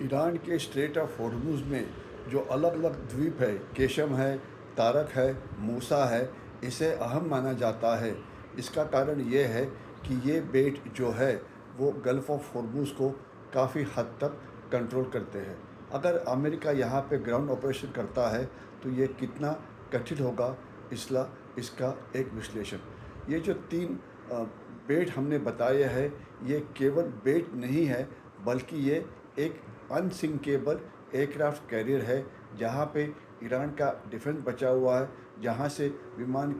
Iran के straight of Hormuz में जो अलग अलग द्वीप है, केशम है, तारक है, मूसा है, इसे अहम माना जाता है। इसका कारण ये है कि ये बेट जो है वो गल्फ़ ऑफ हॉर्मुज़ को काफ़ी हद तक कंट्रोल करते हैं। अगर अमेरिका यहाँ पे ग्राउंड ऑपरेशन करता है तो ये कितना कठिन होगा, इसका एक विश्लेषण। ये जो तीन अ, बेट हमने बताए हैं, ये केवल बेट नहीं है, बल्कि ये एक अनसिंकेबल एयरक्राफ्ट कैरियर है, जहाँ पे ईरान का डिफेंस बचा हुआ है, जहाँ से विमान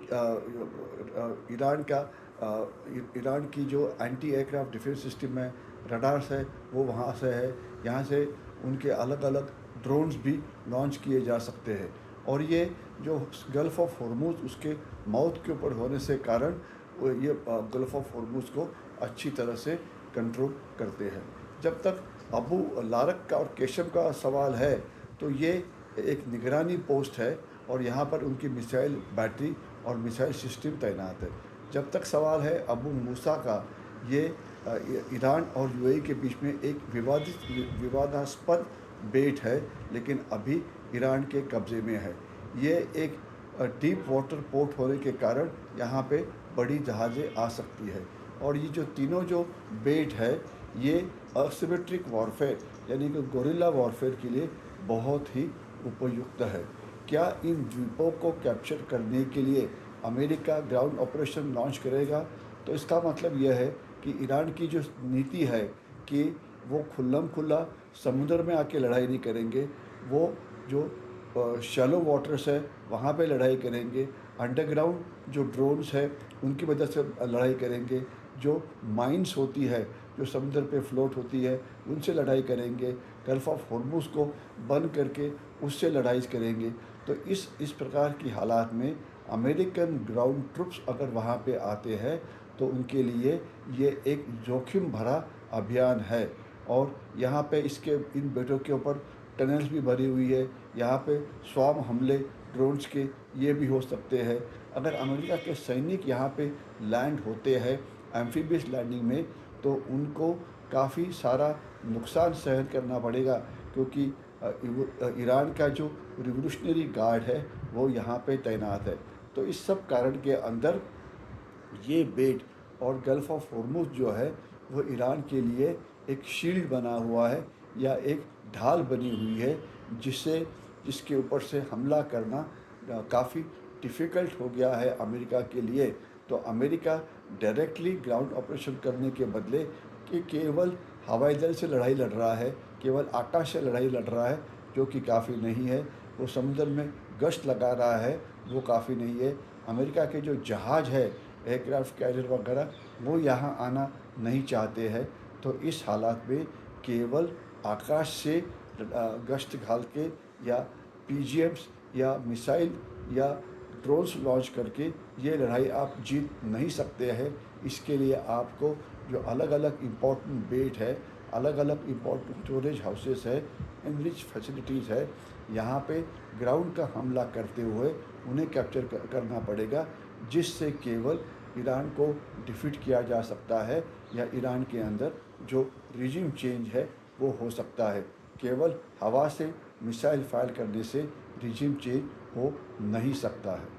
ईरान की जो एंटी एयरक्राफ्ट डिफेंस सिस्टम है, रडार्स है, वो वहाँ से है। यहाँ से उनके अलग अलग ड्रोन्स भी लॉन्च किए जा सकते हैं। और ये जो गल्फ़ ऑफ हॉर्मुज़ उसके माउथ के ऊपर होने से कारण ये गल्फ़ ऑफ हॉर्मुज़ को अच्छी तरह से कंट्रोल करते हैं। जब तक अबू लारक का और केशम का सवाल है, तो ये एक निगरानी पोस्ट है और यहाँ पर उनकी मिसाइल बैटरी और मिसाइल सिस्टम तैनात है। जब तक सवाल है अबू मूसा का, ये ईरान और यूएई के बीच में एक विवादास्पद बेट है, लेकिन अभी ईरान के कब्ज़े में है। ये एक डीप वाटर पोर्ट होने के कारण यहाँ पे बड़ी जहाज़ें आ सकती है। और ये जो तीनों जो बेट है, ये असिमेट्रिक वॉरफेयर यानी कि गोरिल्ला वॉरफेयर के लिए बहुत ही उपयुक्त है। क्या इन द्वीपों को कैप्चर करने के लिए अमेरिका ग्राउंड ऑपरेशन लॉन्च करेगा? तो इसका मतलब यह है कि ईरान की जो नीति है कि वो खुल्लम खुल्ला समुद्र में आके लड़ाई नहीं करेंगे, वो जो शैलो वाटर्स है वहाँ पे लड़ाई करेंगे, अंडरग्राउंड जो ड्रोन्स है उनकी वजह से लड़ाई करेंगे, जो माइंस होती है जो समुद्र पे फ्लोट होती है उनसे लड़ाई करेंगे, गल्फ़ ऑफ हॉर्मुज़ को बंद करके उससे लड़ाई करेंगे। तो इस प्रकार की हालात में अमेरिकन ग्राउंड ट्रुप्स अगर वहाँ पे आते हैं तो उनके लिए ये एक जोखिम भरा अभियान है। और यहाँ पे इसके इन बेटों के ऊपर टनल्स भी भरी हुई है। यहाँ पे स्वाम हमले ड्रोन्स के ये भी हो सकते हैं। अगर अमेरिका के सैनिक यहाँ पे लैंड होते हैं एम्फीबियस लैंडिंग में, तो उनको काफ़ी सारा नुकसान सहन करना पड़ेगा, क्योंकि ईरान का जो रिवोल्यूशनरी गार्ड है वो यहाँ पे तैनात है। तो इस सब कारण के अंदर ये बेट और गल्फ़ ऑफ हॉर्मुज़ जो है वो ईरान के लिए एक शील्ड बना हुआ है या एक ढाल बनी हुई है, जिसके ऊपर से हमला करना काफ़ी डिफ़िकल्ट हो गया है अमेरिका के लिए। तो अमेरिका डायरेक्टली ग्राउंड ऑपरेशन करने के बदले कि केवल हवाई जल से लड़ाई लड़ रहा है, केवल आकाश से लड़ाई लड़ रहा है, जो कि काफ़ी नहीं है। वो समुद्र में गश्त लगा रहा है, वो काफ़ी नहीं है। अमेरिका के जो जहाज़ है, एयरक्राफ्ट कैरियर वगैरह, वो यहाँ आना नहीं चाहते हैं। तो इस हालात में केवल आकाश से गश्त घाल के या पीजीएम्स या मिसाइल या ड्रोन्स लॉन्च करके ये लड़ाई आप जीत नहीं सकते हैं। इसके लिए आपको जो अलग अलग इम्पोर्टेंट बेट है, अलग अलग इम्पोर्टेंट स्टोरेज हाउसेस है, इनरिच फैसिलिटीज़ है, यहाँ पे ग्राउंड का हमला करते हुए उन्हें कैप्चर करना पड़ेगा, जिससे केवल ईरान को डिफीट किया जा सकता है या ईरान के अंदर जो रिजिम चेंज है वो हो सकता है। केवल हवा से मिसाइल फायर करने से रिजिम चेंज हो नहीं सकता है।